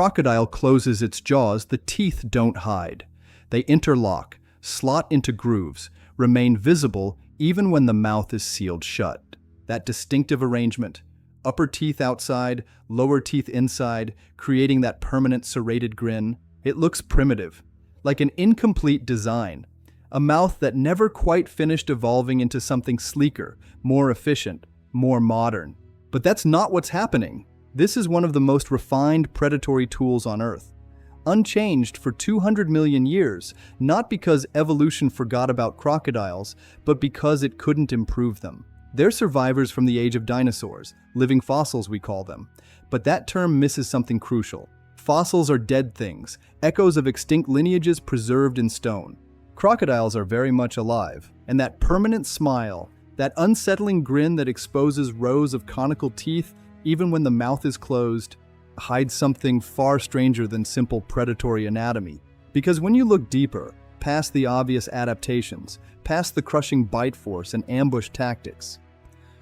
Crocodile closes its jaws, the teeth don't hide. They interlock, slot into grooves, remain visible even when the mouth is sealed shut. That distinctive arrangement, upper teeth outside, lower teeth inside, creating that permanent serrated grin, it looks primitive, like an incomplete design. A mouth that never quite finished evolving into something sleeker, more efficient, more modern. But that's not what's happening. This is one of the most refined predatory tools on Earth. Unchanged for 200 million years, not because evolution forgot about crocodiles, but because it couldn't improve them. They're survivors from the age of dinosaurs, living fossils we call them. But that term misses something crucial. Fossils are dead things, echoes of extinct lineages preserved in stone. Crocodiles are very much alive, and that permanent smile, that unsettling grin that exposes rows of conical teeth even when the mouth is closed, hides something far stranger than simple predatory anatomy. Because when you look deeper, past the obvious adaptations, past the crushing bite force and ambush tactics,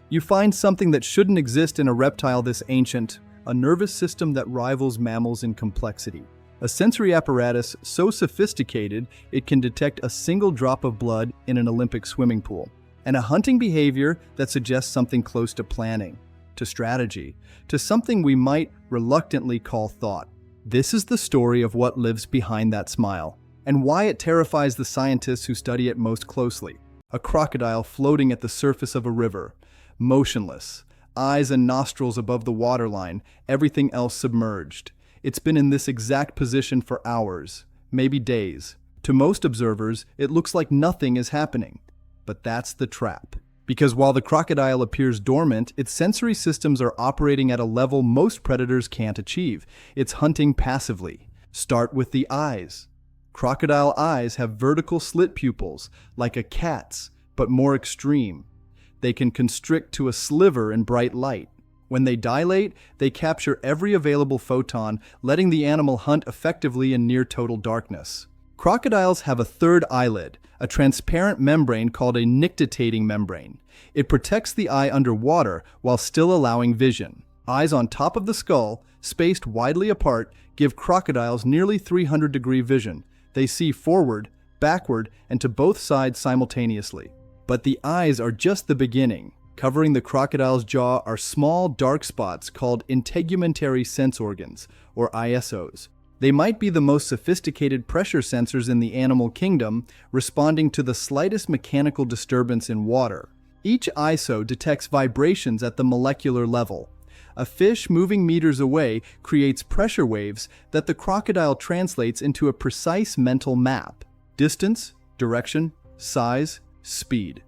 you find something that shouldn't exist in a reptile this ancient, a nervous system that rivals mammals in complexity. A sensory apparatus so sophisticated it can detect a single drop of blood in an Olympic swimming pool. And a hunting behavior that suggests something close to planning, to strategy, to something we might reluctantly call thought. This is the story of what lives behind that smile, and why it terrifies the scientists who study it most closely. A crocodile floating at the surface of a river, motionless, eyes and nostrils above the waterline, everything else submerged. It's been in this exact position for hours, maybe days. To most observers, it looks like nothing is happening. But that's the trap. Because while the crocodile appears dormant, its sensory systems are operating at a level most predators can't achieve. It's hunting passively. Start with the eyes. Crocodile eyes have vertical slit pupils, like a cat's, but more extreme. They can constrict to a sliver in bright light. When they dilate, they capture every available photon, letting the animal hunt effectively in near total darkness. Crocodiles have a third eyelid, a transparent membrane called a nictitating membrane. It protects the eye underwater while still allowing vision. Eyes on top of the skull, spaced widely apart, give crocodiles nearly 300-degree vision. They see forward, backward, and to both sides simultaneously. But the eyes are just the beginning. Covering the crocodile's jaw are small, dark spots called integumentary sense organs, or ISOs. They might be the most sophisticated pressure sensors in the animal kingdom, responding to the slightest mechanical disturbance in water. Each ISO detects vibrations at the molecular level. A fish moving meters away creates pressure waves that the crocodile translates into a precise mental map. Distance, direction, size, speed.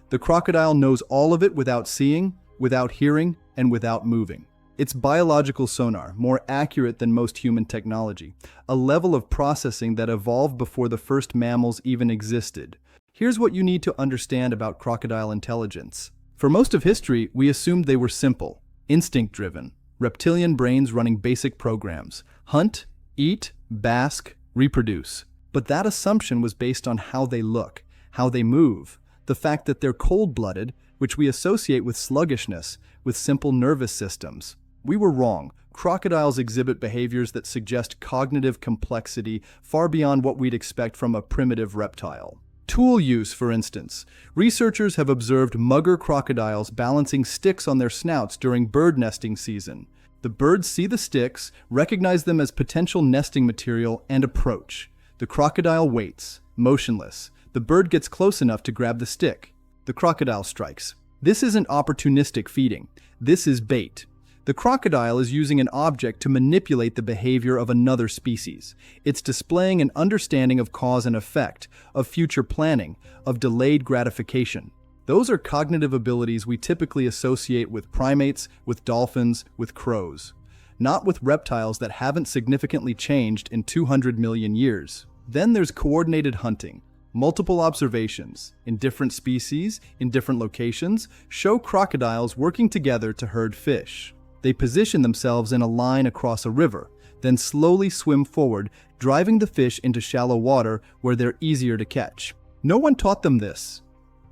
The crocodile knows all of it without seeing, without hearing, and without moving. It's biological sonar, more accurate than most human technology, a level of processing that evolved before the first mammals even existed. Here's what you need to understand about crocodile intelligence. For most of history, we assumed they were simple, instinct-driven, reptilian brains running basic programs: hunt, eat, bask, reproduce. But that assumption was based on how they look, how they move, the fact that they're cold-blooded, which we associate with sluggishness, with simple nervous systems. We were wrong. Crocodiles exhibit behaviors that suggest cognitive complexity far beyond what we'd expect from a primitive reptile. Tool use, for instance. Researchers have observed mugger crocodiles balancing sticks on their snouts during bird nesting season. The birds see the sticks, recognize them as potential nesting material, and approach. The crocodile waits, motionless. The bird gets close enough to grab the stick. The crocodile strikes. This isn't opportunistic feeding. This is bait. The crocodile is using an object to manipulate the behavior of another species. It's displaying an understanding of cause and effect, of future planning, of delayed gratification. Those are cognitive abilities we typically associate with primates, with dolphins, with crows, not with reptiles that haven't significantly changed in 200 million years. Then there's coordinated hunting. Multiple observations, in different species, in different locations, show crocodiles working together to herd fish. They position themselves in a line across a river, then slowly swim forward, driving the fish into shallow water where they're easier to catch. No one taught them this.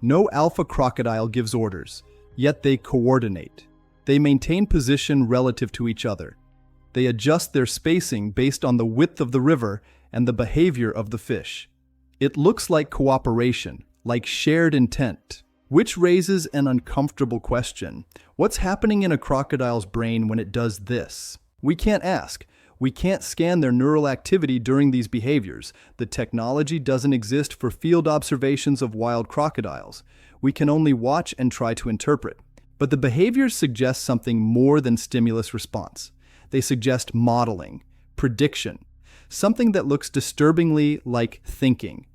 No alpha crocodile gives orders, yet they coordinate. They maintain position relative to each other. They adjust their spacing based on the width of the river and the behavior of the fish. It looks like cooperation, like shared intent. Which raises an uncomfortable question. What's happening in a crocodile's brain when it does this? We can't ask. We can't scan their neural activity during these behaviors. The technology doesn't exist for field observations of wild crocodiles. We can only watch and try to interpret. But the behaviors suggest something more than stimulus response. They suggest modeling, prediction, something that looks disturbingly like thinking.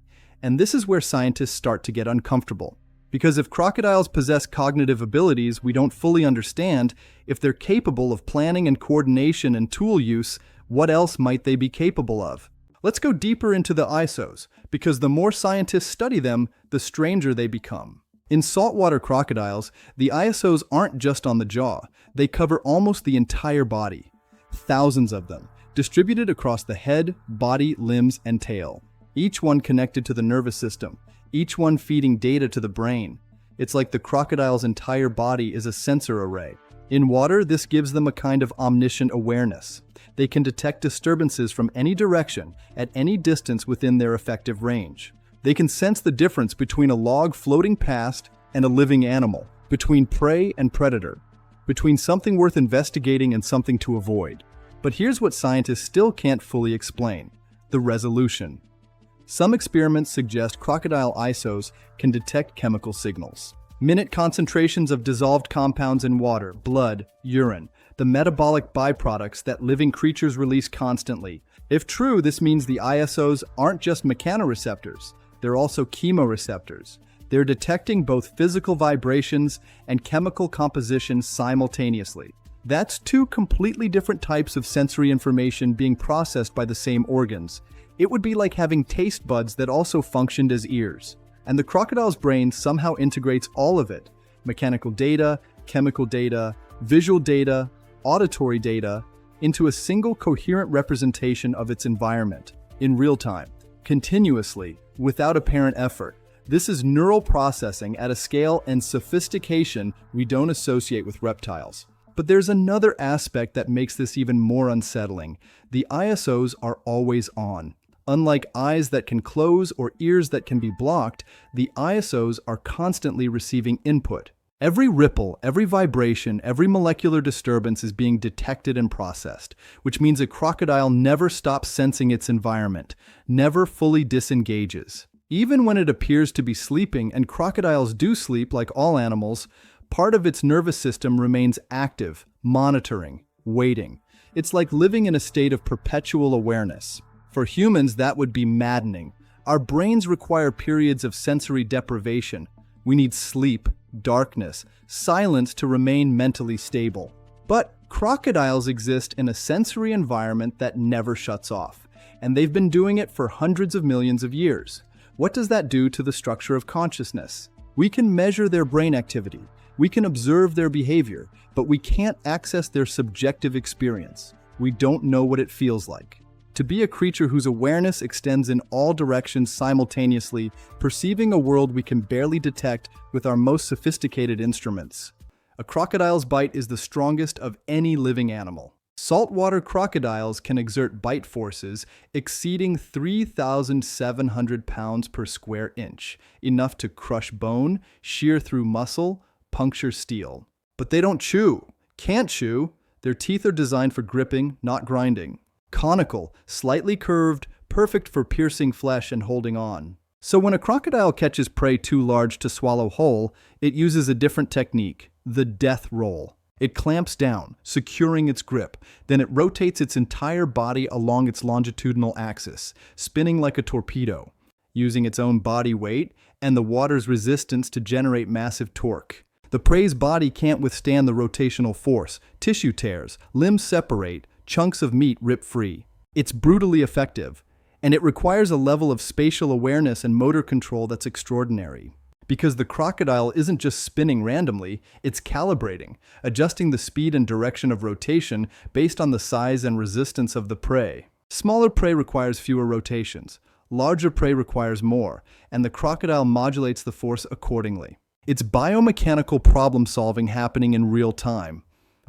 And this is where scientists start to get uncomfortable. Because if crocodiles possess cognitive abilities we don't fully understand, if they're capable of planning and coordination and tool use, what else might they be capable of? Let's go deeper into the isos, because the more scientists study them, the stranger they become. In saltwater crocodiles, the isos aren't just on the jaw, they cover almost the entire body. Thousands of them, distributed across the head, body, limbs, and tail. Each one connected to the nervous system, each one feeding data to the brain. It's like the crocodile's entire body is a sensor array. In water, this gives them a kind of omniscient awareness. They can detect disturbances from any direction, at any distance within their effective range. They can sense the difference between a log floating past and a living animal, between prey and predator, between something worth investigating and something to avoid. But here's what scientists still can't fully explain: the resolution. Some experiments suggest crocodile isos can detect chemical signals. Minute concentrations of dissolved compounds in water, blood, urine, the metabolic byproducts that living creatures release constantly. If true, this means the isos aren't just mechanoreceptors, they're also chemoreceptors. They're detecting both physical vibrations and chemical composition simultaneously. That's two completely different types of sensory information being processed by the same organs. It would be like having taste buds that also functioned as ears. And the crocodile's brain somehow integrates all of it: mechanical data, chemical data, visual data, auditory data, into a single coherent representation of its environment, in real time, continuously, without apparent effort. This is neural processing at a scale and sophistication we don't associate with reptiles. But there's another aspect that makes this even more unsettling. The isos are always on. Unlike eyes that can close or ears that can be blocked, the isos are constantly receiving input. Every ripple, every vibration, every molecular disturbance is being detected and processed, which means a crocodile never stops sensing its environment, never fully disengages. Even when it appears to be sleeping, and crocodiles do sleep like all animals, part of its nervous system remains active, monitoring, waiting. It's like living in a state of perpetual awareness. For humans, that would be maddening. Our brains require periods of sensory deprivation. We need sleep, darkness, silence to remain mentally stable. But crocodiles exist in a sensory environment that never shuts off, and they've been doing it for hundreds of millions of years. What does that do to the structure of consciousness? We can measure their brain activity, we can observe their behavior, but we can't access their subjective experience. We don't know what it feels like to be a creature whose awareness extends in all directions simultaneously, perceiving a world we can barely detect with our most sophisticated instruments. A crocodile's bite is the strongest of any living animal. Saltwater crocodiles can exert bite forces exceeding 3,700 pounds per square inch, enough to crush bone, shear through muscle, puncture steel. But they don't chew, can't chew. Their teeth are designed for gripping, not grinding. Conical, slightly curved, perfect for piercing flesh and holding on. So when a crocodile catches prey too large to swallow whole, it uses a different technique, the death roll. It clamps down, securing its grip. Then it rotates its entire body along its longitudinal axis, spinning like a torpedo, using its own body weight and the water's resistance to generate massive torque. The prey's body can't withstand the rotational force. Tissue tears, limbs separate, chunks of meat rip free. It's brutally effective, and it requires a level of spatial awareness and motor control that's extraordinary. Because the crocodile isn't just spinning randomly, it's calibrating, adjusting the speed and direction of rotation based on the size and resistance of the prey. Smaller prey requires fewer rotations, larger prey requires more, and the crocodile modulates the force accordingly. It's biomechanical problem solving happening in real time.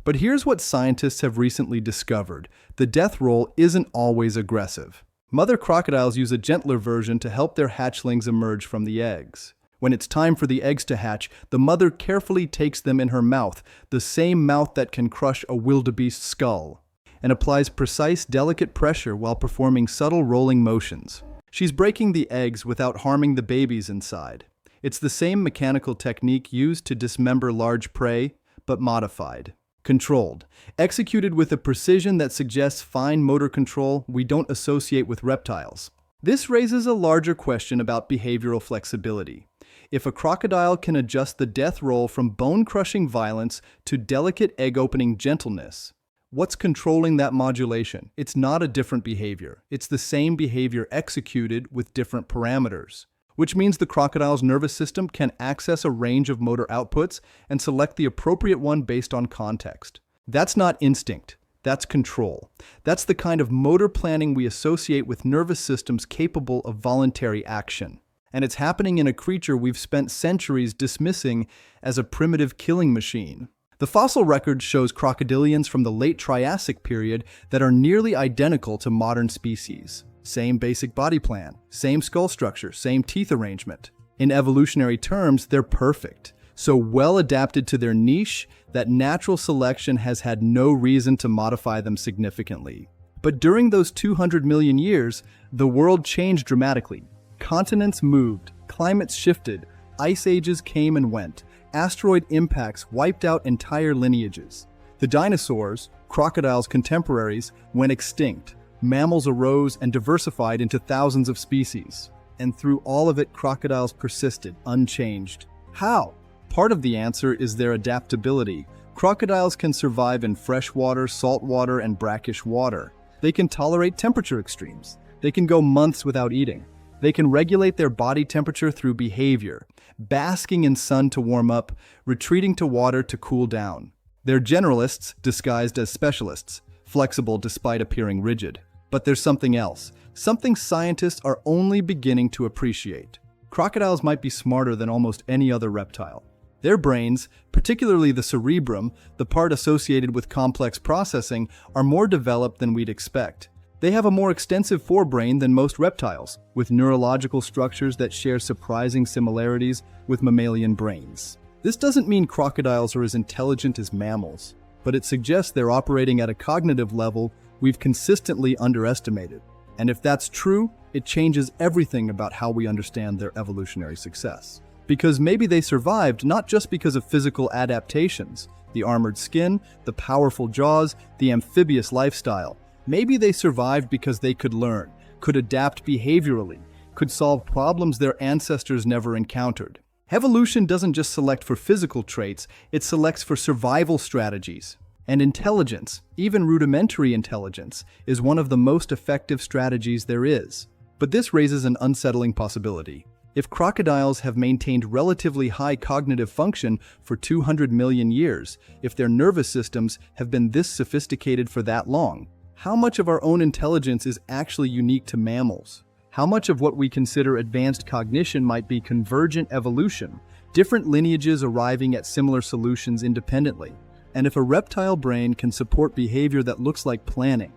But here's what scientists have recently discovered. The death roll isn't always aggressive. Mother crocodiles use a gentler version to help their hatchlings emerge from the eggs. When it's time for the eggs to hatch, the mother carefully takes them in her mouth, the same mouth that can crush a wildebeest's skull, and applies precise, delicate pressure while performing subtle rolling motions. She's breaking the eggs without harming the babies inside. It's the same mechanical technique used to dismember large prey, but modified. Controlled. Executed with a precision that suggests fine motor control we don't associate with reptiles. This raises a larger question about behavioral flexibility. If a crocodile can adjust the death roll from bone-crushing violence to delicate egg-opening gentleness, what's controlling that modulation? It's not a different behavior. It's the same behavior executed with different parameters, which means the crocodile's nervous system can access a range of motor outputs and select the appropriate one based on context. That's not instinct. That's control. That's the kind of motor planning we associate with nervous systems capable of voluntary action. And it's happening in a creature we've spent centuries dismissing as a primitive killing machine. The fossil record shows crocodilians from the late Triassic period that are nearly identical to modern species. Same basic body plan, same skull structure, same teeth arrangement. In evolutionary terms, they're perfect. So well adapted to their niche that natural selection has had no reason to modify them significantly. But during those 200 million years, the world changed dramatically. Continents moved, climates shifted, ice ages came and went, asteroid impacts wiped out entire lineages. The dinosaurs, crocodiles' contemporaries, went extinct. Mammals arose and diversified into thousands of species. And through all of it, crocodiles persisted, unchanged. How? Part of the answer is their adaptability. Crocodiles can survive in freshwater, saltwater, and brackish water. They can tolerate temperature extremes. They can go months without eating. They can regulate their body temperature through behavior, basking in sun to warm up, retreating to water to cool down. They're generalists disguised as specialists, flexible despite appearing rigid. But there's something else, something scientists are only beginning to appreciate. Crocodiles might be smarter than almost any other reptile. Their brains, particularly the cerebrum, the part associated with complex processing, are more developed than we'd expect. They have a more extensive forebrain than most reptiles, with neurological structures that share surprising similarities with mammalian brains. This doesn't mean crocodiles are as intelligent as mammals, but it suggests they're operating at a cognitive level we've consistently underestimated. And if that's true, it changes everything about how we understand their evolutionary success. Because maybe they survived not just because of physical adaptations, the armored skin, the powerful jaws, the amphibious lifestyle. Maybe they survived because they could learn, could adapt behaviorally, could solve problems their ancestors never encountered. Evolution doesn't just select for physical traits, it selects for survival strategies. And intelligence, even rudimentary intelligence, is one of the most effective strategies there is. But this raises an unsettling possibility. If crocodiles have maintained relatively high cognitive function for 200 million years, if their nervous systems have been this sophisticated for that long, how much of our own intelligence is actually unique to mammals? How much of what we consider advanced cognition might be convergent evolution, different lineages arriving at similar solutions independently? And if a reptile brain can support behavior that looks like planning,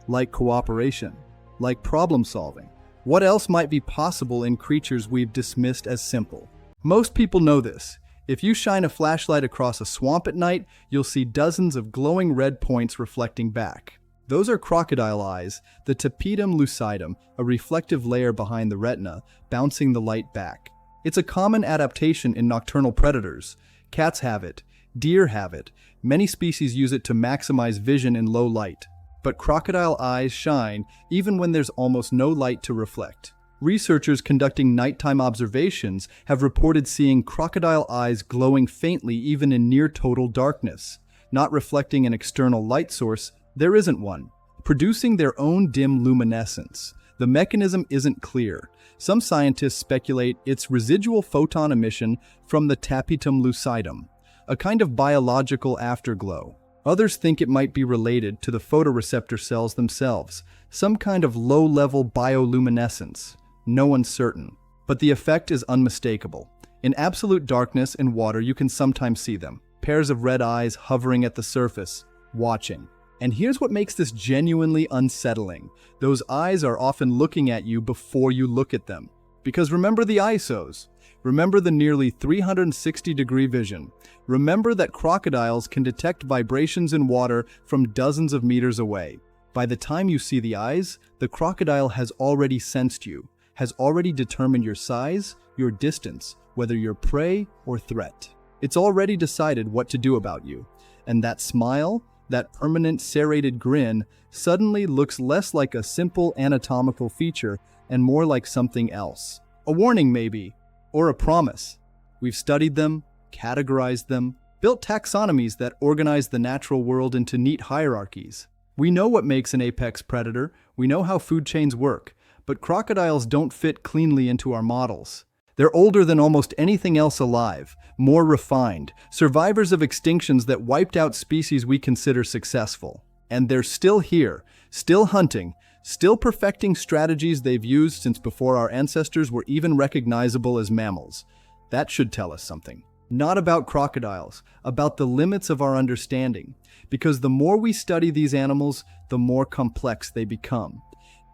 like cooperation, like problem solving, what else might be possible in creatures we've dismissed as simple? Most people know this. If you shine a flashlight across a swamp at night, you'll see dozens of glowing red points reflecting back. Those are crocodile eyes, the tapetum lucidum, a reflective layer behind the retina, bouncing the light back. It's a common adaptation in nocturnal predators. Cats have it, deer have it, many species use it to maximize vision in low light. But crocodile eyes shine even when there's almost no light to reflect. Researchers conducting nighttime observations have reported seeing crocodile eyes glowing faintly even in near total darkness. Not reflecting an external light source, there isn't one. Producing their own dim luminescence. The mechanism isn't clear. Some scientists speculate it's residual photon emission from the tapetum lucidum, a kind of biological afterglow. Others think it might be related to the photoreceptor cells themselves, some kind of low-level bioluminescence. No one's certain. But the effect is unmistakable. In absolute darkness and water, you can sometimes see them. pairs of red eyes hovering at the surface, watching. And here's what makes this genuinely unsettling. Those eyes are often looking at you before you look at them. Because remember the ISOs. Remember the nearly 360-degree vision. Remember that crocodiles can detect vibrations in water from dozens of meters away. By the time you see the eyes, the crocodile has already sensed you, has already determined your size, your distance, whether you're prey or threat. It's already decided what to do about you. And that smile, that permanent serrated grin, suddenly looks less like a simple anatomical feature and more like something else. A warning maybe, or a promise. We've studied them, categorized them, built taxonomies that organize the natural world into neat hierarchies. We know what makes an apex predator, we know how food chains work, but crocodiles don't fit cleanly into our models. They're older than almost anything else alive, more refined, survivors of extinctions that wiped out species we consider successful. And they're still here, still hunting, still perfecting strategies they've used since before our ancestors were even recognizable as mammals. That should tell us something. Not about crocodiles, about the limits of our understanding. Because the more we study these animals, the more complex they become.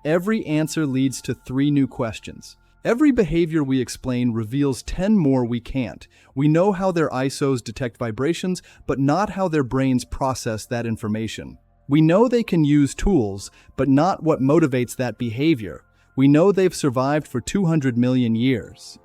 Every answer leads to 3 new questions. Every behavior we explain reveals 10 more we can't. We know how their ISOs detect vibrations, but not how their brains process that information. We know they can use tools, but not what motivates that behavior. We know they've survived for 200 million years,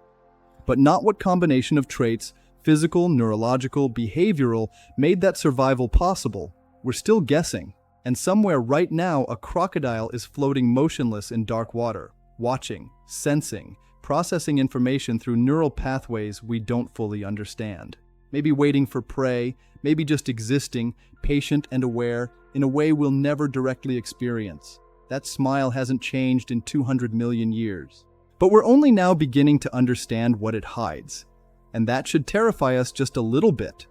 but not what combination of traits, physical, neurological, behavioral, made that survival possible. We're still guessing. And somewhere right now, a crocodile is floating motionless in dark water, watching, sensing, processing information through neural pathways we don't fully understand. Maybe waiting for prey, maybe just existing, patient and aware, in a way we'll never directly experience. That smile hasn't changed in 200 million years. But we're only now beginning to understand what it hides. And that should terrify us just a little bit.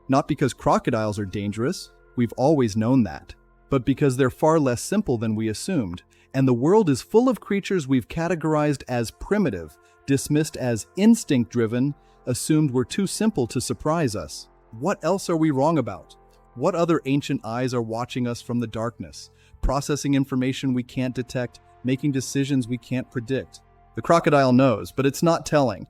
Not because crocodiles are dangerous, we've always known that, but because they're far less simple than we assumed. And the world is full of creatures we've categorized as primitive, dismissed as instinct-driven, assumed were too simple to surprise us. What else are we wrong about? What other ancient eyes are watching us from the darkness, processing information we can't detect, making decisions we can't predict? The crocodile knows, but it's not telling.